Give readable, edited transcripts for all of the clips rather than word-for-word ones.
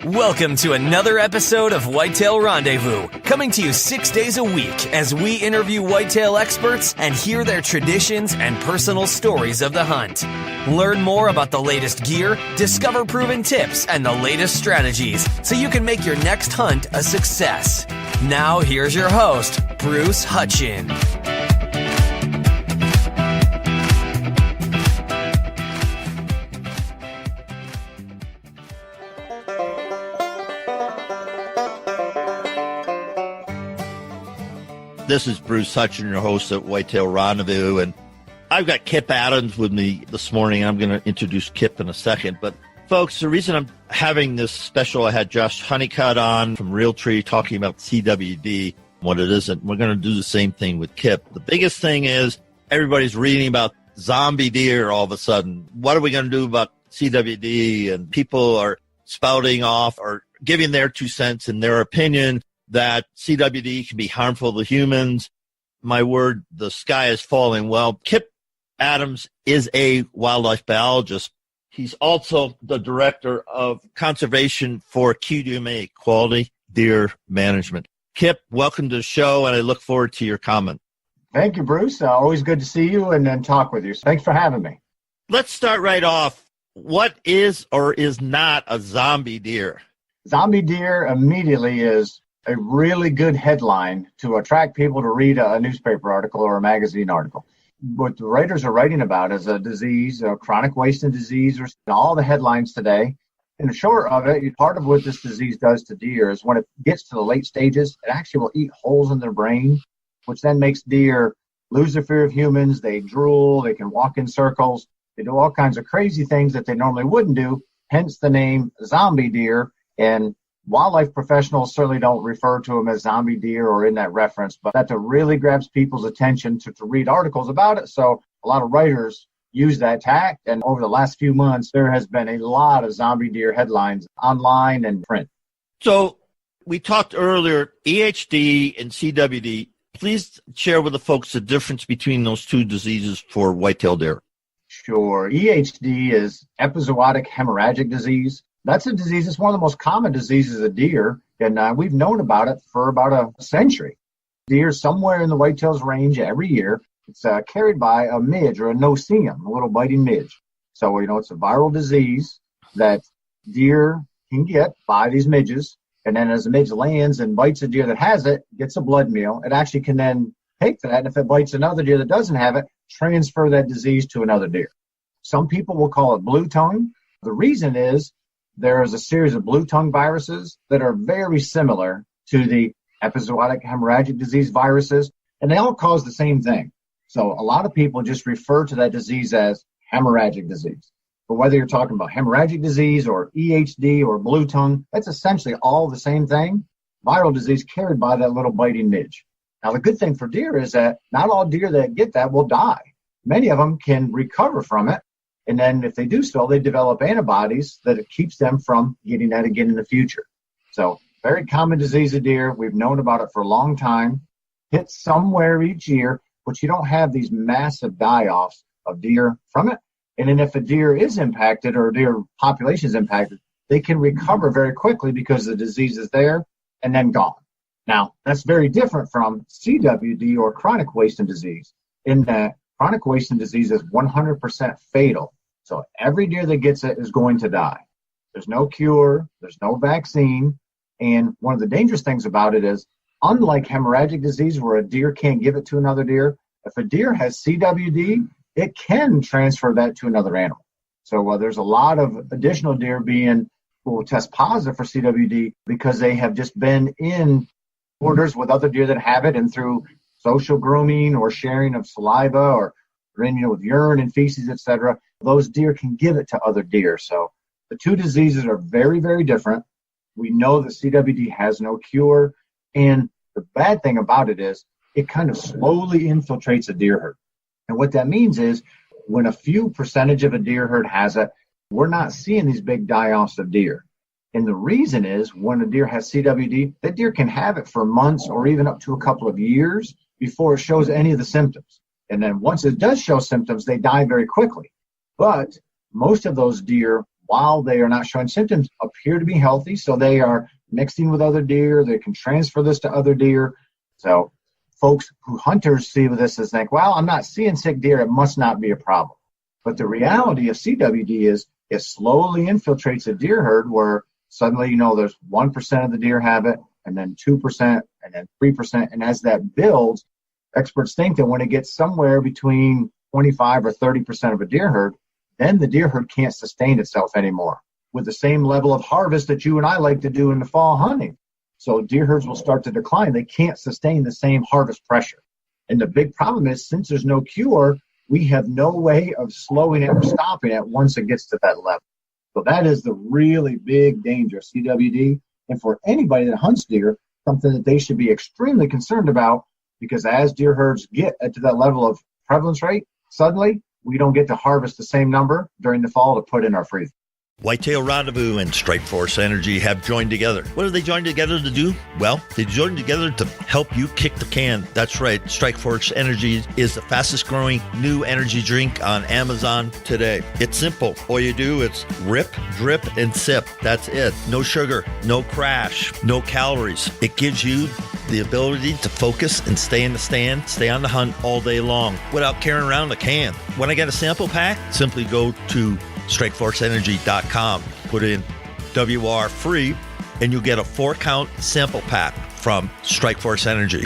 Welcome to another episode of Whitetail Rendezvous, coming to you 6 days a week as we interview whitetail experts and hear their traditions and personal stories of the hunt. Learn more about the latest gear, discover proven tips, and the latest strategies so you can make your next hunt a success. Now here's your host, Bruce Hutchin. This is Bruce Hutchin, your host at Whitetail Rendezvous, and I've got Kip Adams with me this morning. I'm going to introduce Kip in a second, but folks, the reason I'm having this special, I had Josh Honeycutt on from Realtree talking about CWD, what it isn't. We're going to do the same thing with Kip. The biggest thing is everybody's reading about zombie deer all of a sudden. What are we going to do about CWD? And people are spouting off or giving their 2 cents in their opinion that CWD can be harmful to humans. My word, the sky is falling. Well, Kip Adams is a wildlife biologist. He's also the director of conservation for QDMA, Quality Deer Management. Kip, welcome to the show, and I look forward to your comment. Thank you, Bruce. Always good to see you and then talk with you. Thanks for having me. Let's start right off. What is or is not a zombie deer? Zombie deer immediately is a really good headline to attract people to read a newspaper article or a magazine article. What the writers are writing about is a disease, a chronic wasting disease, or all the headlines today. In the short of it, part of what this disease does to deer is when it gets to the late stages, it actually will eat holes in their brain, which then makes deer lose their fear of humans. They drool, they can walk in circles, they do all kinds of crazy things that they normally wouldn't do, hence the name zombie deer. And wildlife professionals certainly don't refer to them as zombie deer or in that reference, but that really grabs people's attention to read articles about it. So a lot of writers use that tact, and over the last few months, there has been a lot of zombie deer headlines online and print. So we talked earlier, EHD and CWD. Please share with the folks the difference between those two diseases for whitetail deer. Sure. EHD is epizootic hemorrhagic disease. That's a disease. It's one of the most common diseases of deer, and we've known about it for about a century. Deer somewhere in the whitetails range every year. It's carried by a midge or a no-see-um, a little biting midge. So, it's a viral disease that deer can get by these midges, and then as the midge lands and bites a deer that has it, gets a blood meal, it actually can then take that, and if it bites another deer that doesn't have it, transfer that disease to another deer. Some people will call it blue tongue. The reason is there is a series of blue tongue viruses that are very similar to the epizootic hemorrhagic disease viruses, and they all cause the same thing. So a lot of people just refer to that disease as hemorrhagic disease. But whether you're talking about hemorrhagic disease or EHD or blue tongue, that's essentially all the same thing, viral disease carried by that little biting midge. Now, the good thing for deer is that not all deer that get that will die. Many of them can recover from it. And then if they do so, they develop antibodies that it keeps them from getting that again in the future. So very common disease of deer. We've known about it for a long time. Hits somewhere each year, but you don't have these massive die-offs of deer from it. And then if a deer is impacted or a deer population is impacted, they can recover very quickly because the disease is there and then gone. Now, that's very different from CWD or chronic wasting disease, in that chronic wasting disease is 100% fatal. So every deer that gets it is going to die. There's no cure, there's no vaccine, and one of the dangerous things about it is, unlike hemorrhagic disease where a deer can't give it to another deer, if a deer has CWD, it can transfer that to another animal. So there's a lot of additional deer who will test positive for CWD because they have just been in quarters with other deer that have it, and through social grooming or sharing of saliva or with urine and feces, etc., those deer can give it to other deer. So the two diseases are very, very different. We know that CWD has no cure, and the bad thing about it is it kind of slowly infiltrates a deer herd. And what that means is when a few percentage of a deer herd has it, we're not seeing these big die-offs of deer. And the reason is when a deer has CWD, that deer can have it for months or even up to a couple of years before it shows any of the symptoms. And then once it does show symptoms, they die very quickly. But most of those deer while they are not showing symptoms, appear to be healthy. So they are mixing with other deer. They can transfer this to other deer. So folks who hunters see this as think, well, I'm not seeing sick deer. It must not be a problem. But the reality of CWD is it slowly infiltrates a deer herd where suddenly, there's 1% of the deer have it, and then 2%, and then 3%. And as that builds, experts think that when it gets somewhere between 25 or 30% of a deer herd, then the deer herd can't sustain itself anymore with the same level of harvest that you and I like to do in the fall hunting. So deer herds will start to decline. They can't sustain the same harvest pressure. And the big problem is, since there's no cure, we have no way of slowing it or stopping it once it gets to that level. So that is the really big danger of CWD. And for anybody that hunts deer, something that they should be extremely concerned about, because as deer herds get to that level of prevalence rate, suddenly we don't get to harvest the same number during the fall to put in our freezer. Whitetail Rendezvous and Strike Force Energy have joined together. What have they joined together to do? Well, they joined together to help you kick the can. That's right. Strike Force Energy is the fastest growing new energy drink on Amazon today. It's simple. All you do is rip, drip, and sip. That's it. No sugar, no crash, no calories. It gives you the ability to focus and stay in the stand, stay on the hunt all day long without carrying around a can. When I get a sample pack, simply go to strikeforceenergy.com, put in WR free, and you'll get a 4-count sample pack from Strike Force Energy.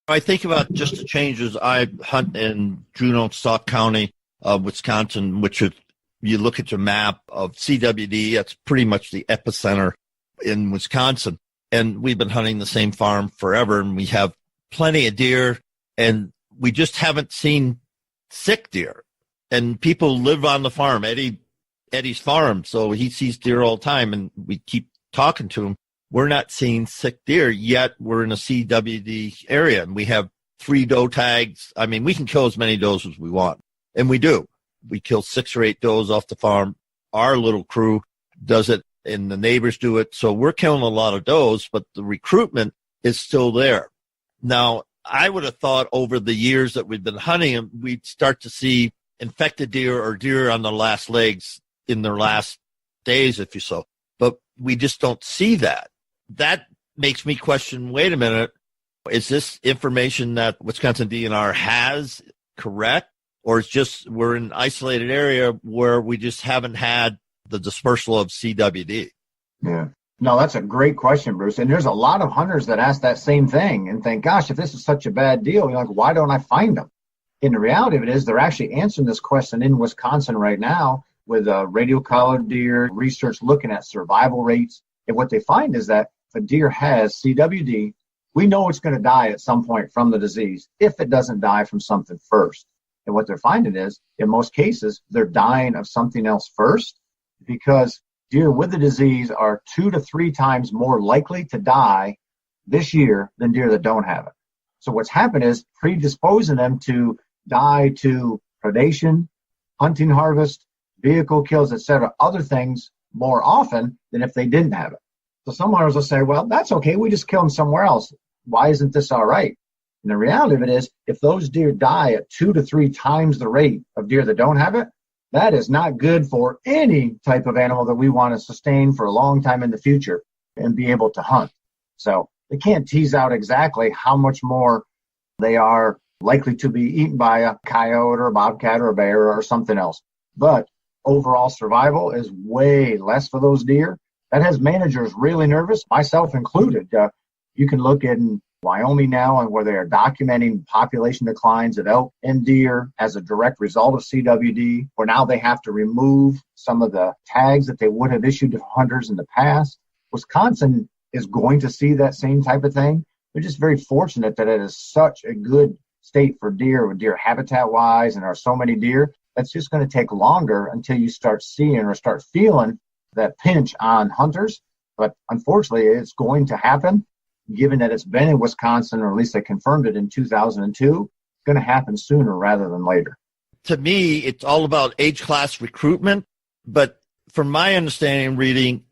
I think about just the changes. I hunt in Juneau, Sauk County, Wisconsin, which is, you look at your map of CWD, that's pretty much the epicenter in Wisconsin. And we've been hunting the same farm forever, and we have plenty of deer, and we just haven't seen sick deer. And people live on the farm, Eddie's farm, so he sees deer all the time, and we keep talking to him. We're not seeing sick deer, yet we're in a CWD area, and we have 3 doe tags. I mean, we can kill as many does as we want, and we do. We kill 6 or 8 does off the farm. Our little crew does it, and the neighbors do it. So we're killing a lot of does, but the recruitment is still there. Now, I would have thought over the years that we've been hunting them, we'd start to see infected deer or deer on the last legs in their last days, if you so. But we just don't see that. That makes me question, wait a minute, is this information that Wisconsin DNR has correct? Or it's just we're in an isolated area where we just haven't had the dispersal of CWD? Yeah. No, that's a great question, Bruce. And there's a lot of hunters that ask that same thing and think, gosh, if this is such a bad deal, you're like, why don't I find them? And the reality of it is they're actually answering this question in Wisconsin right now with radio-collared deer research looking at survival rates. And what they find is that if a deer has CWD, we know it's going to die at some point from the disease if it doesn't die from something first. And what they're finding is, in most cases, they're dying of something else first, because deer with the disease are 2 to 3 times more likely to die this year than deer that don't have it. So what's happened is predisposing them to die to predation, hunting harvest, vehicle kills, etc., other things more often than if they didn't have it. So some hunters will say, well, that's okay, we just kill them somewhere else. Why isn't this all right? And the reality of it is, if those deer die at 2 to 3 times the rate of deer that don't have it, that is not good for any type of animal that we want to sustain for a long time in the future and be able to hunt. So they can't tease out exactly how much more they are likely to be eaten by a coyote or a bobcat or a bear or something else. But overall survival is way less for those deer. That has managers really nervous, myself included. You can look in Wyoming now, and where they are documenting population declines of elk and deer as a direct result of CWD, where now they have to remove some of the tags that they would have issued to hunters in the past. Wisconsin is going to see that same type of thing. They're just very fortunate that it is such a good state for deer, with deer habitat-wise, and there are so many deer. That's just going to take longer until you start seeing or start feeling that pinch on hunters. But unfortunately, it's going to happen. Given that it's been in Wisconsin, or at least they confirmed it in 2002, it's going to happen sooner rather than later. To me, it's all about age class recruitment. But from my understanding, reading,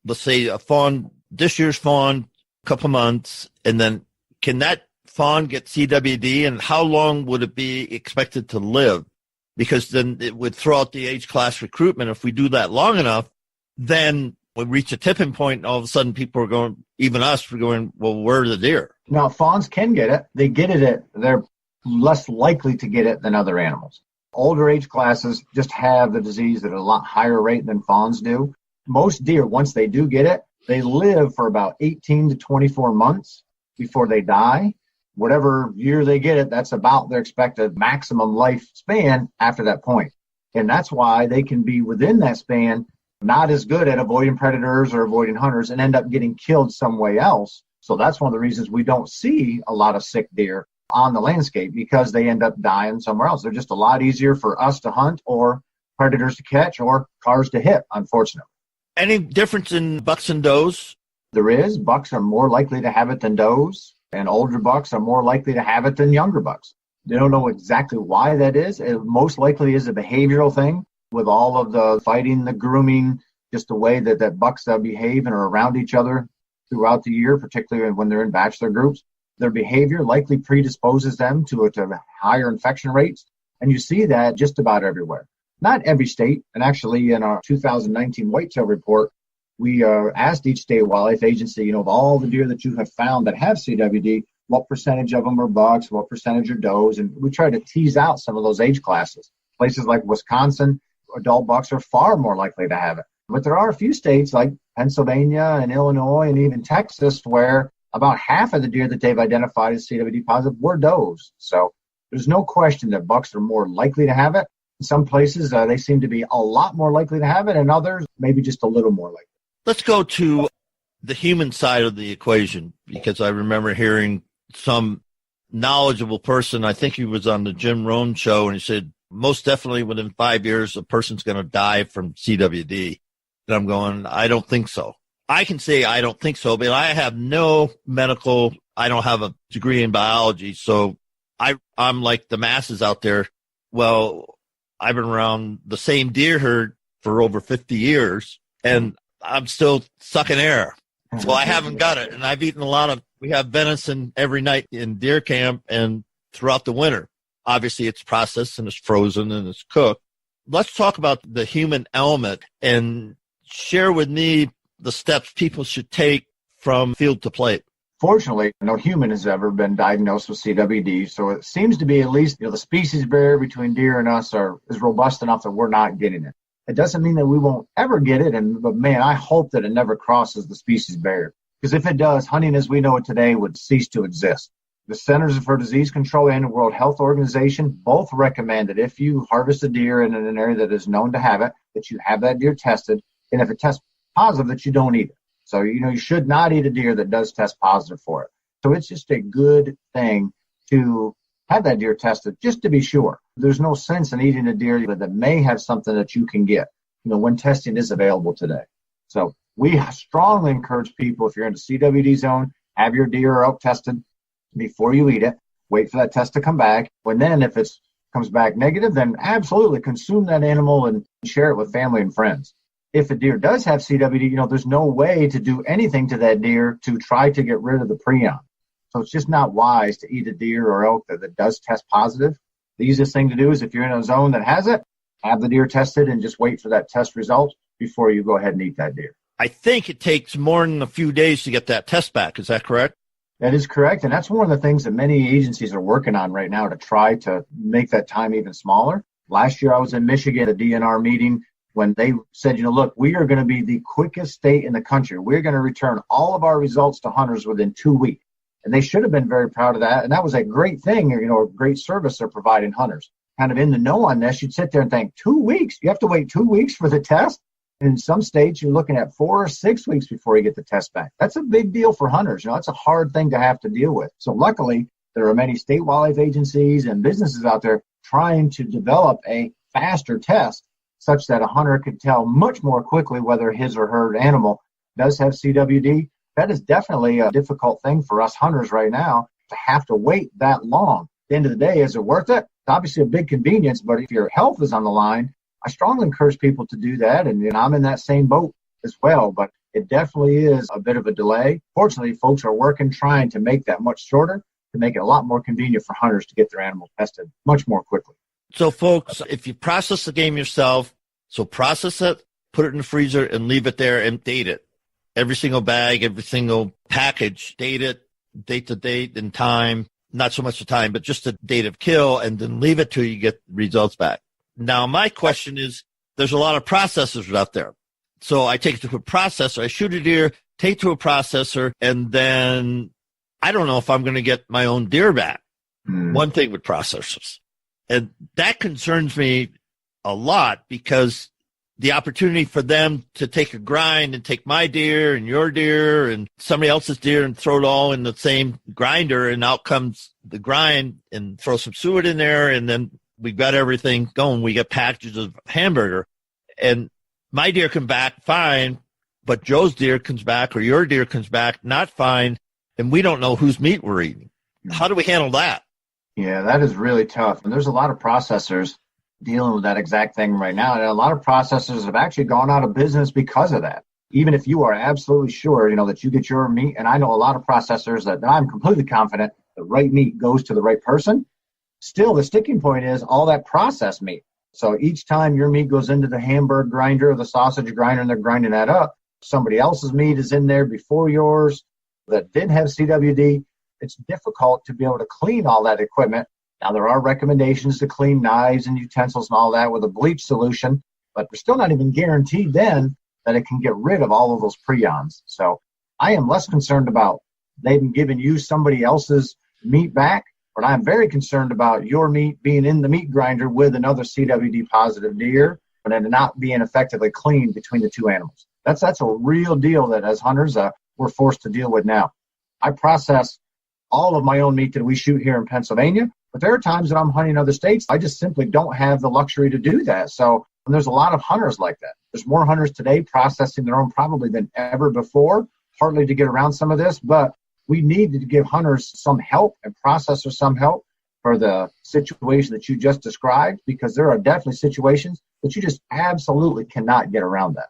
let's say a fawn, this year's fawn, a couple months, and then can that fawn get CWD, and how long would it be expected to live? because then it would throw out the age class recruitment. If we do that long enough, then we reach a tipping point, and all of a sudden people are going, even us, we're going, well, where are the deer? Now, fawns can get it. They get it. They're less likely to get it than other animals. Older age classes just have the disease at a lot higher rate than fawns do. Most deer, once they do get it, they live for about 18 to 24 months before they die. Whatever year they get it, that's about their expected maximum lifespan after that point. And that's why they can be within that span, not as good at avoiding predators or avoiding hunters, and end up getting killed some way else. So that's one of the reasons we don't see a lot of sick deer on the landscape, because they end up dying somewhere else. They're just a lot easier for us to hunt or predators to catch or cars to hit, unfortunately. Any difference in bucks and does? There is. Bucks are more likely to have it than does, and older bucks are more likely to have it than younger bucks. They don't know exactly why that is. It most likely is a behavioral thing with all of the fighting, the grooming, just the way that bucks behave and are around each other throughout the year, particularly when they're in bachelor groups. Their behavior likely predisposes them to higher infection rates, and you see that just about everywhere. Not every state, and actually in our 2019 whitetail report, we asked each state wildlife agency, of all the deer that you have found that have CWD, what percentage of them are bucks, what percentage are does, and we try to tease out some of those age classes. Places like Wisconsin, adult bucks are far more likely to have it. But there are a few states like Pennsylvania and Illinois and even Texas where about half of the deer that they've identified as CWD positive were does. So there's no question that bucks are more likely to have it. In some places, they seem to be a lot more likely to have it, and others maybe just a little more likely. Let's go to the human side of the equation, because I remember hearing some knowledgeable person, I think he was on the Jim Rohn show, and he said, most definitely within 5 years, a person's going to die from CWD. And I'm going, I don't think so. I can say I don't think so, but I have no medical, I don't have a degree in biology, so I'm like the masses out there. Well, I've been around the same deer herd for over 50 years, and I'm still sucking air. So I haven't got it. And I've eaten we have venison every night in deer camp and throughout the winter. Obviously, it's processed and it's frozen and it's cooked. Let's talk about the human element and share with me the steps people should take from field to plate. Fortunately, no human has ever been diagnosed with CWD, so it seems to be at least the species barrier between deer and us is robust enough that we're not getting it. It doesn't mean that we won't ever get it, but man, I hope that it never crosses the species barrier, because if it does, hunting as we know it today would cease to exist. The Centers for Disease Control and the World Health Organization both recommend that if you harvest a deer in an area that is known to have it, that you have that deer tested, and if it tests positive, that you don't eat it. So, you should not eat a deer that does test positive for it. So it's just a good thing to have that deer tested just to be sure. There's no sense in eating a deer that may have something that you can get, when testing is available today. So we strongly encourage people, if you're in the CWD zone, have your deer or elk tested before you eat it. Wait for that test to come back. And then if it comes back negative, then absolutely consume that animal and share it with family and friends. If a deer does have CWD, there's no way to do anything to that deer to try to get rid of the prion. So it's just not wise to eat a deer or elk that does test positive. The easiest thing to do is if you're in a zone that has it, have the deer tested and just wait for that test result before you go ahead and eat that deer. I think it takes more than a few days to get that test back. Is that correct? That is correct. And that's one of the things that many agencies are working on right now to try to make that time even smaller. Last year I was in Michigan at a DNR meeting when they said, look, we are going to be the quickest state in the country. We're going to return all of our results to hunters within 2 weeks. And they should have been very proud of that. And that was a great thing, a great service they're providing hunters. Kind of in the know on this, you'd sit there and think, 2 weeks? You have to wait 2 weeks for the test? In some states, you're looking at 4 or 6 weeks before you get the test back. That's a big deal for hunters. That's a hard thing to have to deal with. So luckily, there are many state wildlife agencies and businesses out there trying to develop a faster test such that a hunter could tell much more quickly whether his or her animal does have CWD. That is definitely a difficult thing for us hunters right now to have to wait that long. At the end of the day, is it worth it? It's obviously a big convenience, but if your health is on the line, I strongly encourage people to do that, and I'm in that same boat as well, but it definitely is a bit of a delay. Fortunately, folks are working, trying to make that much shorter, to make it a lot more convenient for hunters to get their animals tested much more quickly. So, folks, if you process the game yourself, so process it, put it in the freezer, and leave it there and date it. Every single bag, every single package, date it, date the date and time, not so much the time, but just the date of kill, and then leave it till you get results back. Now, my question is, there's a lot of processors out there. So I take it to a processor, I shoot a deer, take it to a processor, and then I don't know if I'm going to get my own deer back. One thing with processors. And that concerns me a lot because the opportunity for them to take a grind and take my deer and your deer and somebody else's deer and throw it all in the same grinder, and out comes the grind and throw some suet in there, and then we've got everything going. We get packages of hamburger, and my deer come back fine, but Joe's deer comes back or your deer comes back not fine, and we don't know whose meat we're eating. How do we handle that? Yeah, that is really tough. And there's a lot of processors dealing with that exact thing right now. And a lot of processors have actually gone out of business because of that. Even if you are absolutely sure, that you get your meat, and I know a lot of processors that I'm completely confident the right meat goes to the right person. Still, the sticking point is all that processed meat. So each time your meat goes into the hamburger grinder or the sausage grinder and they're grinding that up, somebody else's meat is in there before yours that did have CWD. It's difficult to be able to clean all that equipment. Now, there are recommendations to clean knives and utensils and all that with a bleach solution, but we're still not even guaranteed then that it can get rid of all of those prions. So I am less concerned about them giving you somebody else's meat back, but I'm very concerned about your meat being in the meat grinder with another CWD positive deer and then not being effectively cleaned between the two animals. That's a real deal that as hunters we're forced to deal with now. I process all of my own meat that we shoot here in Pennsylvania, but there are times that I'm hunting other states. I just simply don't have the luxury to do that. So there's a lot of hunters like that. There's more hunters today processing their own probably than ever before, partly to get around some of this, but we need to give hunters some help and processors some help for the situation that you just described, because there are definitely situations that you just absolutely cannot get around that.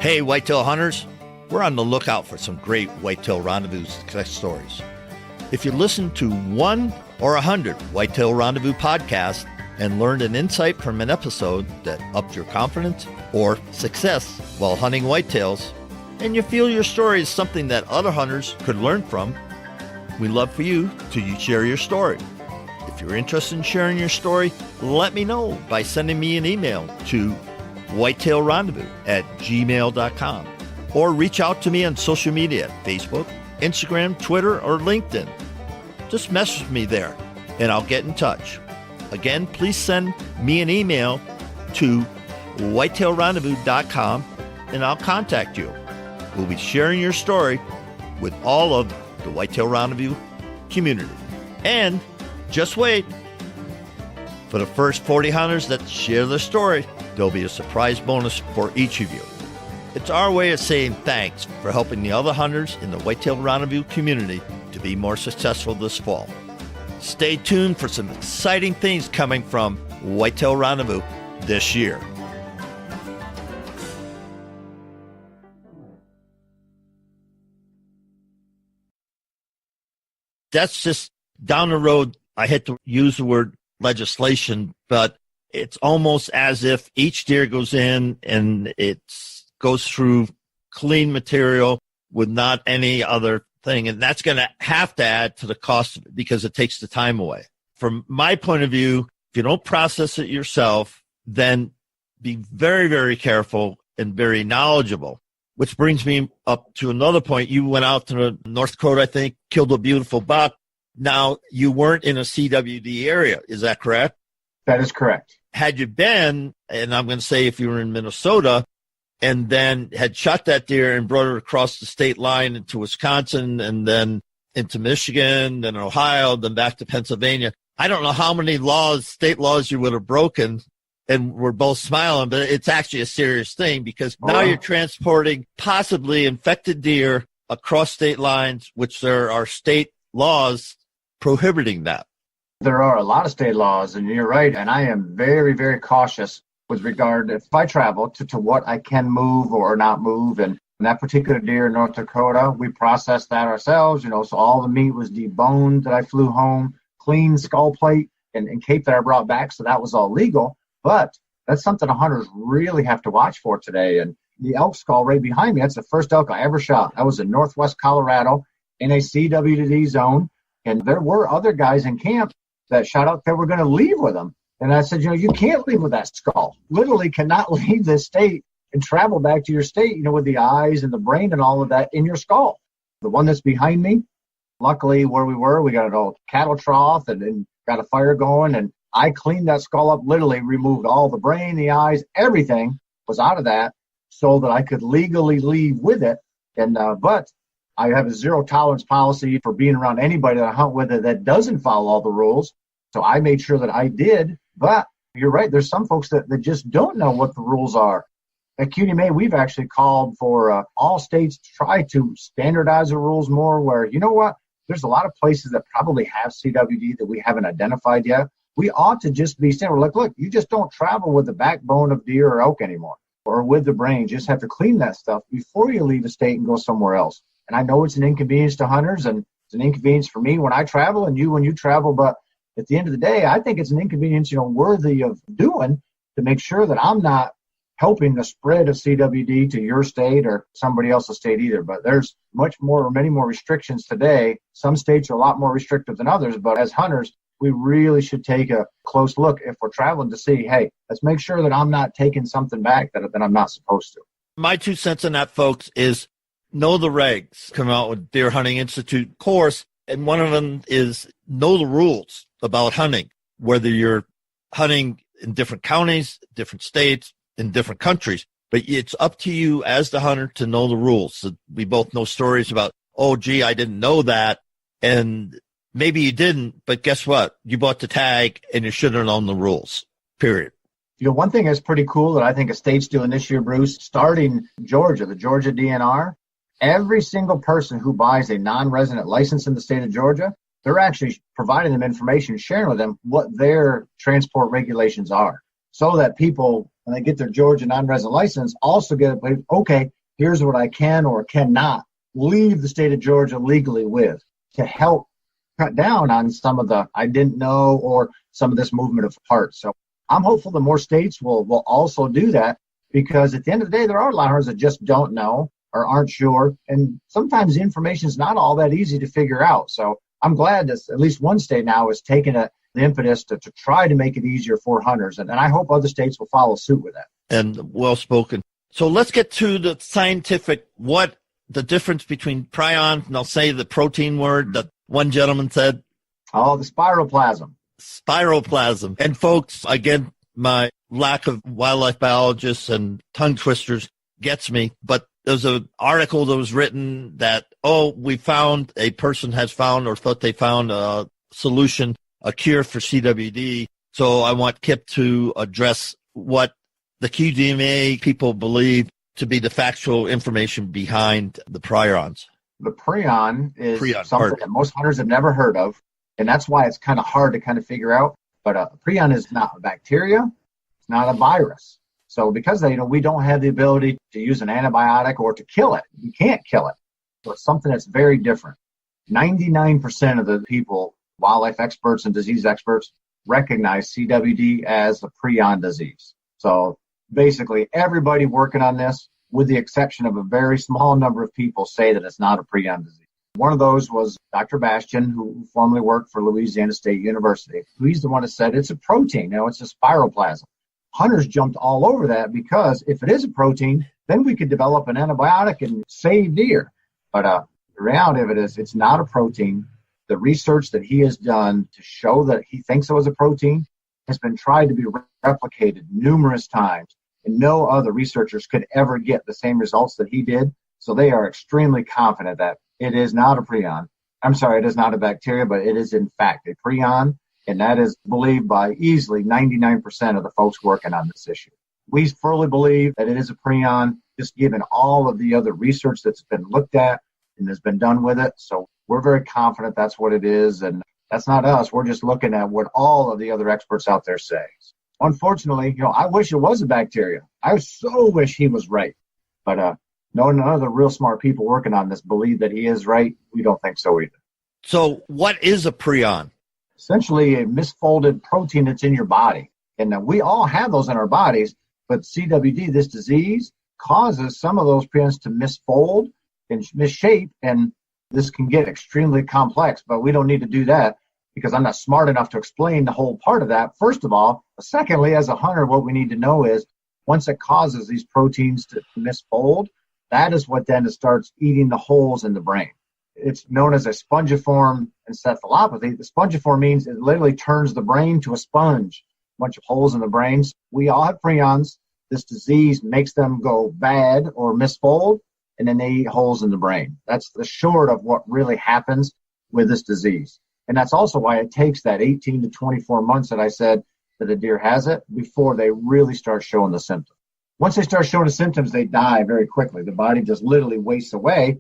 Hey, whitetail hunters, we're on the lookout for some great whitetail rendezvous success stories. If you listen to 1 or 100 Whitetail Rendezvous podcasts and learned an insight from an episode that upped your confidence or success while hunting whitetails, and you feel your story is something that other hunters could learn from, we'd love for you to share your story. If you're interested in sharing your story, let me know by sending me an email to whitetailrendezvous@gmail.com, or reach out to me on social media, Facebook, Instagram, Twitter, or LinkedIn. Just message me there and I'll get in touch. Again, please send me an email to whitetailrendezvous.com and I'll contact you. We'll be sharing your story with all of the Whitetail Rendezvous community. And just wait. For the first 40 hunters that share their story, there'll be a surprise bonus for each of you. It's our way of saying thanks for helping the other hunters in the Whitetail Rendezvous community to be more successful this fall. Stay tuned for some exciting things coming from Whitetail Rendezvous this year. That's just down the road. I hate to use the word legislation, but it's almost as if each deer goes in and it goes through clean material with not any other thing. And that's going to have to add to the cost of it because it takes the time away. From my point of view, if you don't process it yourself, then be very, very careful and very knowledgeable. Which brings me up to another point. You went out to North Dakota, I think, killed a beautiful buck. Now, you weren't in a CWD area. Is that correct? That is correct. Had you been, and I'm going to say if you were in Minnesota, and then had shot that deer and brought it across the state line into Wisconsin and then into Michigan, then Ohio, then back to Pennsylvania, I don't know how many state laws you would have broken, and we're both smiling, but it's actually a serious thing because now you're transporting possibly infected deer across state lines, which there are state laws prohibiting that. There are a lot of state laws, and you're right, and I am very, very cautious with regard, if I travel, to what I can move or not move. And And that particular deer in North Dakota, we processed that ourselves, so all the meat was deboned that I flew home, clean skull plate and cape that I brought back. So that was all legal. But that's something the hunters really have to watch for today. And the elk skull right behind me, that's the first elk I ever shot. I was in Northwest Colorado in a CWD zone. And there were other guys in camp that shot out that were going to leave with them. And I said, you can't leave with that skull. Literally cannot leave this state and travel back to your state, with the eyes and the brain and all of that in your skull. The one that's behind me, luckily where we were, we got an old cattle trough and got a fire going. And I cleaned that skull up, literally removed all the brain, the eyes, everything was out of that so that I could legally leave with it. And but I have a zero tolerance policy for being around anybody that I hunt with that doesn't follow all the rules. So I made sure that I did. But you're right, there's some folks that just don't know what the rules are. At QDMA, we've actually called for all states to try to standardize the rules more where, there's a lot of places that probably have CWD that we haven't identified yet. We ought to just be standard. Like, look, you just don't travel with the backbone of deer or elk anymore or with the brain. You just have to clean that stuff before you leave the state and go somewhere else. And I know it's an inconvenience to hunters and it's an inconvenience for me when I travel and you when you travel. But at the end of the day, I think it's an inconvenience, worthy of doing to make sure that I'm not helping the spread of CWD to your state or somebody else's state either. But there's many more restrictions today. Some states are a lot more restrictive than others, but as hunters, we really should take a close look if we're traveling to see, hey, let's make sure that I'm not taking something back that I'm not supposed to. My 2 cents on that, folks, is know the regs. Come out with Deer Hunting Institute course, and one of them is know the rules about hunting, whether you're hunting in different counties, different states, in different countries. But it's up to you as the hunter to know the rules. So we both know stories about, oh, gee, I didn't know that. And maybe you didn't, but guess what? You bought the tag and you should have known the rules, period. One thing that's pretty cool that I think a state's doing this year, Bruce, starting Georgia, the Georgia DNR, every single person who buys a non-resident license in the state of Georgia, they're actually providing them information, sharing with them what their transport regulations are so that people, when they get their Georgia non-resident license, also get, okay, here's what I can or cannot leave the state of Georgia legally with to help cut down on some of the I didn't know or some of this movement of parts. So I'm hopeful that more states will also do that because at the end of the day, there are a lot of hunters that just don't know or aren't sure. And sometimes the information is not all that easy to figure out. So I'm glad that at least one state now is taking the impetus to try to make it easier for hunters. And I hope other states will follow suit with that. And well spoken. So let's get to the scientific, what the difference between prion, and I'll say the protein word that one gentleman said. Oh, the spiroplasm. Spiroplasm. And folks, again, my lack of wildlife biologists and tongue twisters gets me, but there's an article that was written that, we found, a person has found or thought they found a solution, a cure for CWD. So I want Kip to address what the QDMA people believe to be the factual information behind the prions. The prion is something that most hunters have never heard of, and that's why it's kind of hard to kind of figure out. But a prion is not a bacteria. It's not a virus. So because we don't have the ability to use an antibiotic or to kill it. We can't kill it. So it's something that's very different. 99% of the people, wildlife experts and disease experts, recognize CWD as a prion disease. So basically everybody working on this, with the exception of a very small number of people, say that it's not a prion disease. One of those was Dr. Bastian, who formerly worked for Louisiana State University. He's the one that said it's a protein. It's a spiroplasm. Hunters jumped all over that because if it is a protein, then we could develop an antibiotic and save deer. But the reality of it is it's not a protein. The research that he has done to show that he thinks it was a protein has been tried to be replicated numerous times, and no other researchers could ever get the same results that he did. So they are extremely confident that it is not a prion. I'm sorry, it is not a bacteria, but it is in fact a prion, and that is believed by easily 99% of the folks working on this issue. We fully believe that it is a prion, just given all of the other research that's been looked at and has been done with it. So we're very confident that's what it is, and that's not us. We're just looking at what all of the other experts out there say. Unfortunately, I wish it was a bacteria. I so wish he was right. But No, none of the real smart people working on this believe that he is right. We don't think so either. So what is a prion? Essentially a misfolded protein that's in your body. And we all have those in our bodies, but CWD, this disease, causes some of those prions to misfold and misshape, and this can get extremely complex, but we don't need to do that because I'm not smart enough to explain the whole part of that, first of all. Secondly, as a hunter, what we need to know is once it causes these proteins to misfold, that is what then starts eating the holes in the brain. It's known as a spongiform encephalopathy. The spongiform means it literally turns the brain to a sponge, a bunch of holes in the brain. We all have prions. This disease makes them go bad or misfold, and then they eat holes in the brain. That's the short of what really happens with this disease. And that's also why it takes that 18 to 24 months that I said that a deer has it before they really start showing the symptoms. Once they start showing the symptoms, they die very quickly. The body just literally wastes away,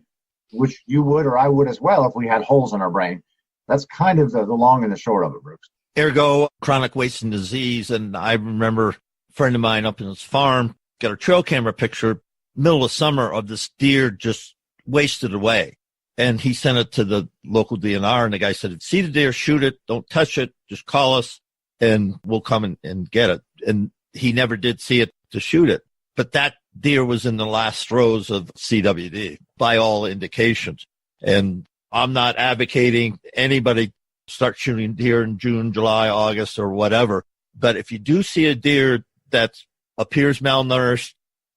which you would or I would as well if we had holes in our brain. That's kind of the long and the short of it, Bruce. Ergo, chronic wasting disease. And I remember a friend of mine up in his farm got a trail camera picture, middle of summer, of this deer just wasted away. And he sent it to the local DNR, and the guy said, see the deer, shoot it, don't touch it, just call us, and we'll come and get it. And he never did see it to shoot it. But that deer was in the last throes of CWD by all indications. And I'm not advocating anybody start shooting deer in June, July, August, or whatever. But if you do see a deer that appears malnourished,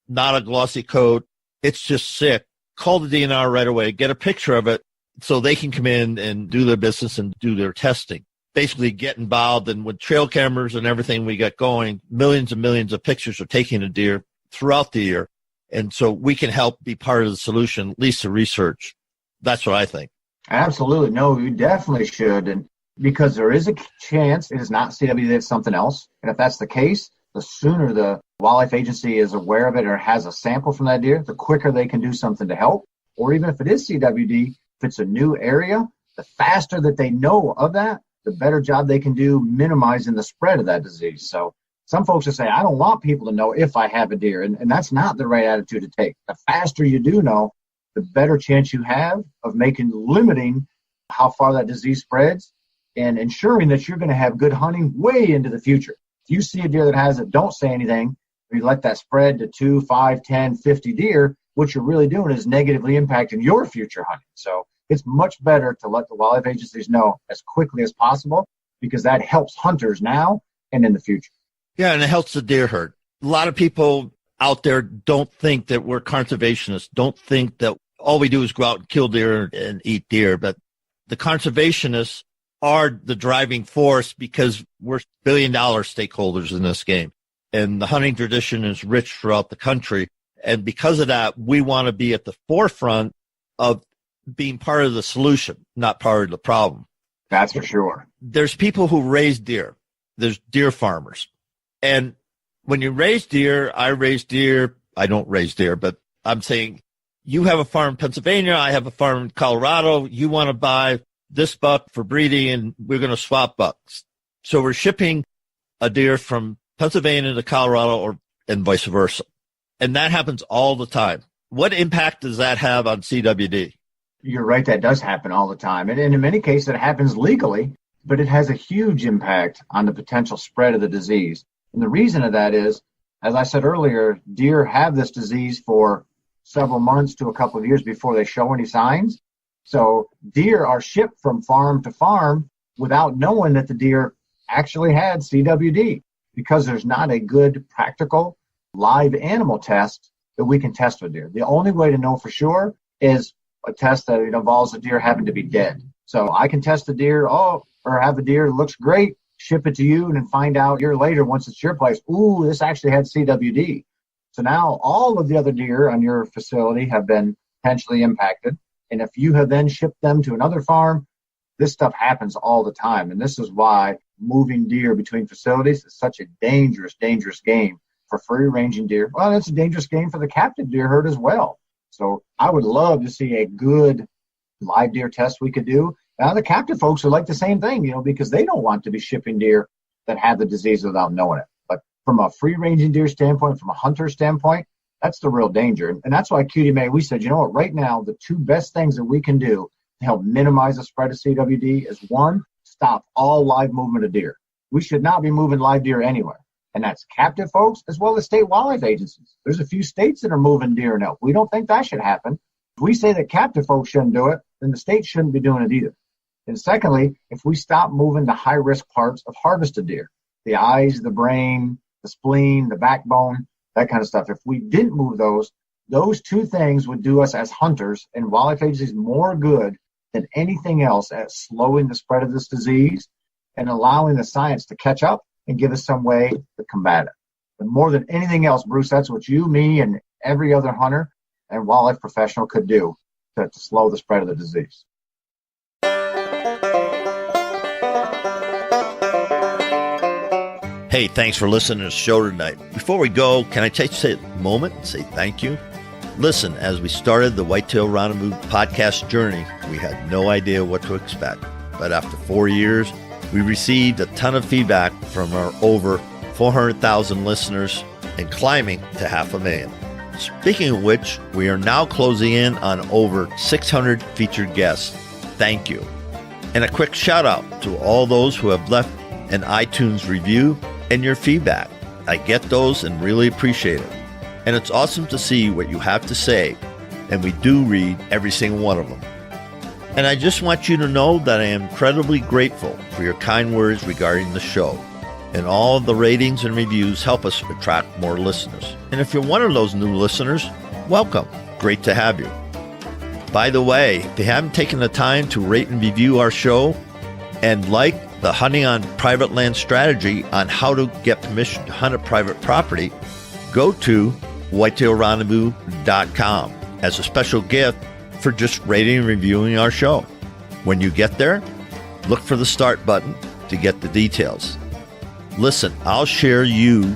not a glossy coat, it's just sick, call the DNR right away, get a picture of it so they can come in and do their business and do their testing. Basically get involved. And with trail cameras and everything we got going, millions and millions of pictures are taking a deer throughout the year. And so we can help be part of the solution, at least the research. That's what I think. Absolutely. No, you definitely should. And because there is a chance it is not CWD, it's something else. And if that's the case, the sooner the wildlife agency is aware of it or has a sample from that deer, the quicker they can do something to help. Or even if it is CWD, if it's a new area, the faster that they know of that, the better job they can do minimizing the spread of that disease. So some folks will say, I don't want people to know if I have a deer. And that's not the right attitude to take. The faster you do know, the better chance you have of limiting how far that disease spreads and ensuring that you're going to have good hunting way into the future. If you see a deer that has it, don't say anything. If you let that spread to 2, 5, 10, 50 deer, what you're really doing is negatively impacting your future hunting. So it's much better to let the wildlife agencies know as quickly as possible because that helps hunters now and in the future. Yeah, and it helps the deer herd. A lot of people out there don't think that we're conservationists, don't think that all we do is go out and kill deer and eat deer. But the conservationists are the driving force because we're billion-dollar stakeholders in this game. And the hunting tradition is rich throughout the country. And because of that, we want to be at the forefront of being part of the solution, not part of the problem. That's for sure. There's people who raise deer. There's deer farmers. And when you raise deer, I raise deer. I don't raise deer, but I'm saying you have a farm in Pennsylvania. I have a farm in Colorado. You want to buy this buck for breeding, and we're going to swap bucks. So we're shipping a deer from Pennsylvania to Colorado and vice versa. And that happens all the time. What impact does that have on CWD? You're right. That does happen all the time. And in many cases, it happens legally, but it has a huge impact on the potential spread of the disease. And the reason of that is, as I said earlier, deer have this disease for several months to a couple of years before they show any signs. So deer are shipped from farm to farm without knowing that the deer actually had CWD because there's not a good practical live animal test that we can test with deer. The only way to know for sure is a test that involves the deer having to be dead. So I can test the deer, or have a deer that looks great, ship it to you, and then find out a year later, once it's your place, ooh, this actually had CWD. So now all of the other deer on your facility have been potentially impacted. And if you have then shipped them to another farm, this stuff happens all the time. And this is why moving deer between facilities is such a dangerous, dangerous game for free-ranging deer. Well, it's a dangerous game for the captive deer herd as well. So I would love to see a good live deer test we could do. Now, the captive folks are like the same thing, because they don't want to be shipping deer that have the disease without knowing it. But from a free-ranging deer standpoint, from a hunter standpoint, That's the real danger. And that's why QDMA, we said, you know what, right now, the two best things that we can do to help minimize the spread of CWD is, one, stop all live movement of deer. We should not be moving live deer anywhere. And that's captive folks as well as state wildlife agencies. There's a few states that are moving deer and elk. We don't think that should happen. If we say that captive folks shouldn't do it, then the state shouldn't be doing it either. And secondly, if we stop moving the high-risk parts of harvested deer, the eyes, the brain, the spleen, the backbone, that kind of stuff, if we didn't move those two things would do us as hunters and wildlife agencies more good than anything else at slowing the spread of this disease and allowing the science to catch up and give us some way to combat it. But more than anything else, Bruce, that's what you, me, and every other hunter and wildlife professional could do to slow the spread of the disease. Hey, thanks for listening to the show tonight. Before we go, can I take a moment and say thank you? Listen, as we started the Whitetail Rendezvous podcast journey, we had no idea what to expect. But after 4 years, we received a ton of feedback from our over 400,000 listeners and climbing to 500,000. Speaking of which, we are now closing in on over 600 featured guests. Thank you. And a quick shout out to all those who have left an iTunes review and your feedback. I get those and really appreciate it. And it's awesome to see what you have to say, and we do read every single one of them. And I just want you to know that I am incredibly grateful for your kind words regarding the show. And all of the ratings and reviews help us attract more listeners. And if you're one of those new listeners, welcome. Great to have you. By the way, if you haven't taken the time to rate and review our show and like the Hunting on Private Land strategy on how to get permission to hunt a private property, go to whitetailrendezvous.com as a special gift for just rating and reviewing our show. When you get there, look for the start button to get the details. Listen, I'll share you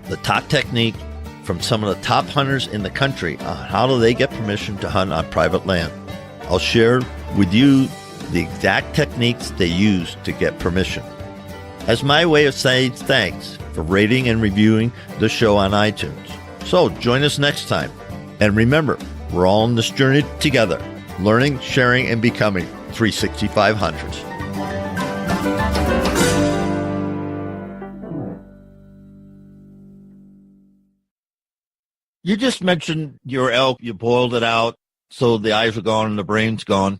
the top technique from some of the top hunters in the country on how do they get permission to hunt on private land. I'll share with you the exact techniques they use to get permission. As my way of saying thanks for rating and reviewing the show on iTunes. So join us next time. And remember, we're all on this journey together, learning, sharing, and becoming 365 hunters. You just mentioned your elk, you boiled it out so the eyes are gone and the brain's gone.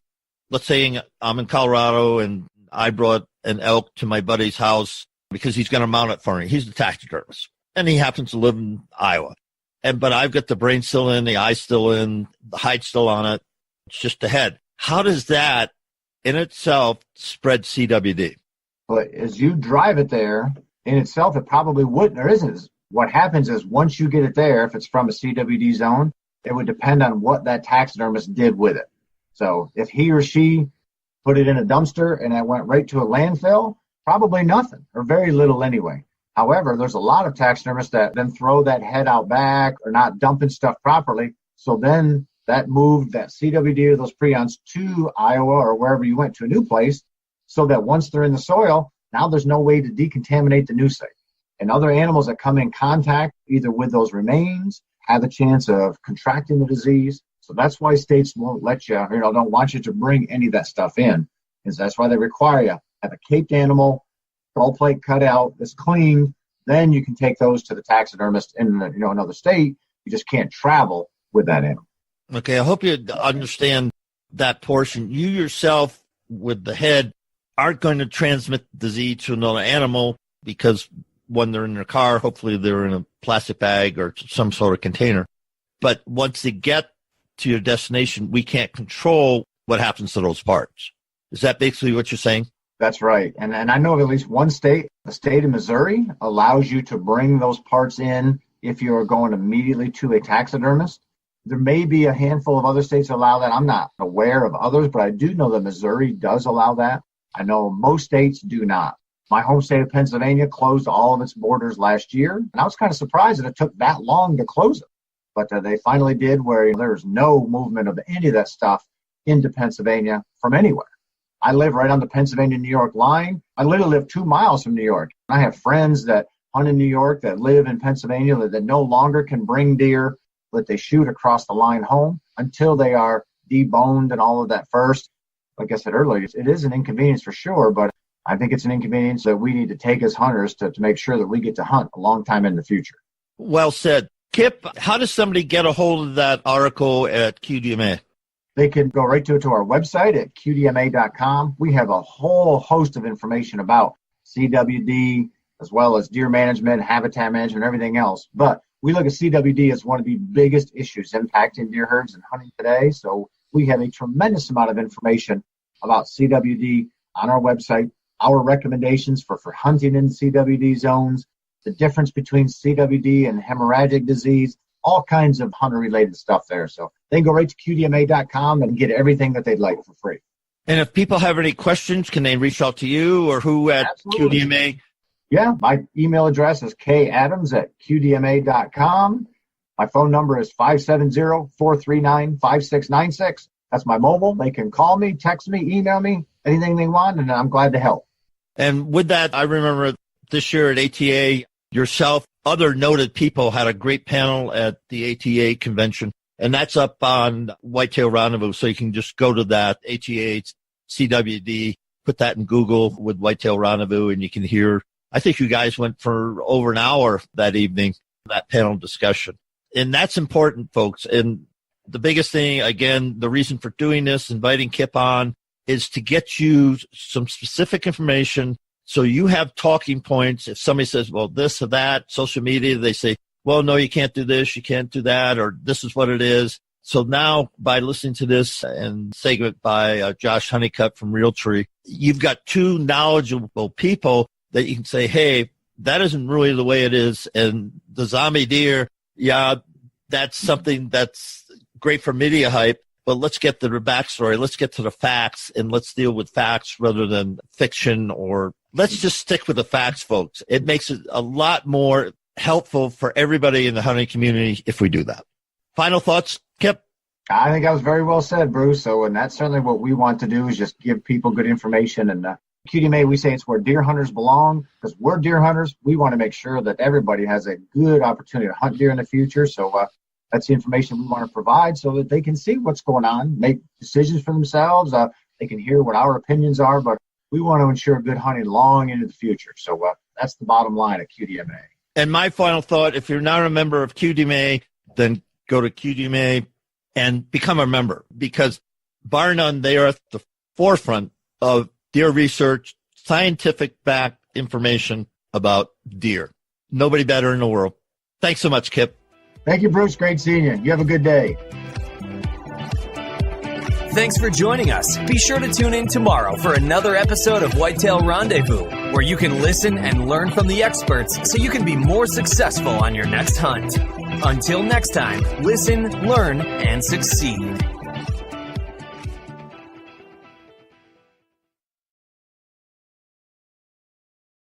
Let's say I'm in Colorado and I brought an elk to my buddy's house because he's going to mount it for me. He's a taxidermist and he happens to live in Iowa. But I've got the brain still in, the eye still in, the hide still on it. It's just the head. How does that in itself spread CWD? But as you drive it there, in itself, it probably wouldn't or isn't. What happens is once you get it there, if it's from a CWD zone, it would depend on what that taxidermist did with it. So if he or she put it in a dumpster and it went right to a landfill, probably nothing or very little anyway. However, there's a lot of taxidermists that then throw that head out back or not dumping stuff properly. So then that moved that CWD or those prions to Iowa or wherever you went to a new place so that once they're in the soil, now there's no way to decontaminate the new site. And other animals that come in contact either with those remains have a chance of contracting the disease. So that's why states won't let you, don't want you to bring any of that stuff in. Is that's why they require you have a caped animal, skull plate cut out, that's clean. Then you can take those to the taxidermist in another state. You just can't travel with that animal. Okay, I hope you understand that portion. You yourself, with the head, aren't going to transmit the disease to another animal because when they're in their car, hopefully they're in a plastic bag or some sort of container. But once they get to your destination, we can't control what happens to those parts. Is that basically what you're saying? That's right. And I know of at least one state, the state of Missouri, allows you to bring those parts in if you're going immediately to a taxidermist. There may be a handful of other states that allow that. I'm not aware of others, but I do know that Missouri does allow that. I know most states do not. My home state of Pennsylvania closed all of its borders last year, and I was kind of surprised that it took that long to close it. But they finally did, where there's no movement of any of that stuff into Pennsylvania from anywhere. I live right on the Pennsylvania-New York line. I literally live 2 miles from New York. I have friends that hunt in New York that live in Pennsylvania that no longer can bring deer that they shoot across the line home until they are deboned and all of that first. Like I said earlier, it is an inconvenience for sure, but I think it's an inconvenience that we need to take as hunters to make sure that we get to hunt a long time in the future. Well said. Kip, how does somebody get a hold of that article at QDMA? They can go right to our website at QDMA.com. We have a whole host of information about CWD, as well as deer management, habitat management, everything else. But we look at CWD as one of the biggest issues impacting deer herds and hunting today. So we have a tremendous amount of information about CWD on our website, our recommendations for hunting in CWD zones, the difference between CWD and hemorrhagic disease, all kinds of hunter-related stuff there. So they can go right to QDMA.com and get everything that they'd like for free. And if people have any questions, can they reach out to you or who at Absolutely. QDMA? Yeah, my email address is kadams@qdma.com. My phone number is 570-439-5696. That's my mobile. They can call me, text me, email me, anything they want, and I'm glad to help. And with that, I remember this year at ATA, yourself, other noted people had a great panel at the ATA convention, and that's up on Whitetail Rendezvous. So you can just go to that ATA CWD, put that in Google with Whitetail Rendezvous, and you can hear. I think you guys went for over an hour that evening, that panel discussion. And that's important, folks. And the biggest thing, again, the reason for doing this, inviting Kip on, is to get you some specific information so you have talking points. If somebody says, well, this or that, social media, they say, well, no, you can't do this, you can't do that, or this is what it is. So now by listening to this and segment by Josh Honeycutt from Realtree, you've got two knowledgeable people that you can say, hey, that isn't really the way it is. And the zombie deer, yeah, that's something that's great for media hype, but let's get to the backstory. Let's get to the facts, and let's deal with facts rather than fiction, or let's just stick with the facts, folks. It makes it a lot more helpful for everybody in the hunting community if we do that. Final thoughts, Kip? I think that was very well said, Bruce. So, and that's certainly what we want to do, is just give people good information. And QDMA, we say it's where deer hunters belong, because we're deer hunters. We want to make sure that everybody has a good opportunity to hunt deer in the future. So that's the information we want to provide so that they can see what's going on, make decisions for themselves. They can hear what our opinions are, but we want to ensure good hunting long into the future. So that's the bottom line at QDMA. And my final thought, if you're not a member of QDMA, then go to QDMA and become a member, because bar none, they are at the forefront of deer research, scientific backed information about deer. Nobody better in the world. Thanks so much, Kip. Thank you, Bruce. Great seeing you. You have a good day. Thanks for joining us. Be sure to tune in tomorrow for another episode of Whitetail Rendezvous, where you can listen and learn from the experts so you can be more successful on your next hunt. Until next time, listen, learn, and succeed.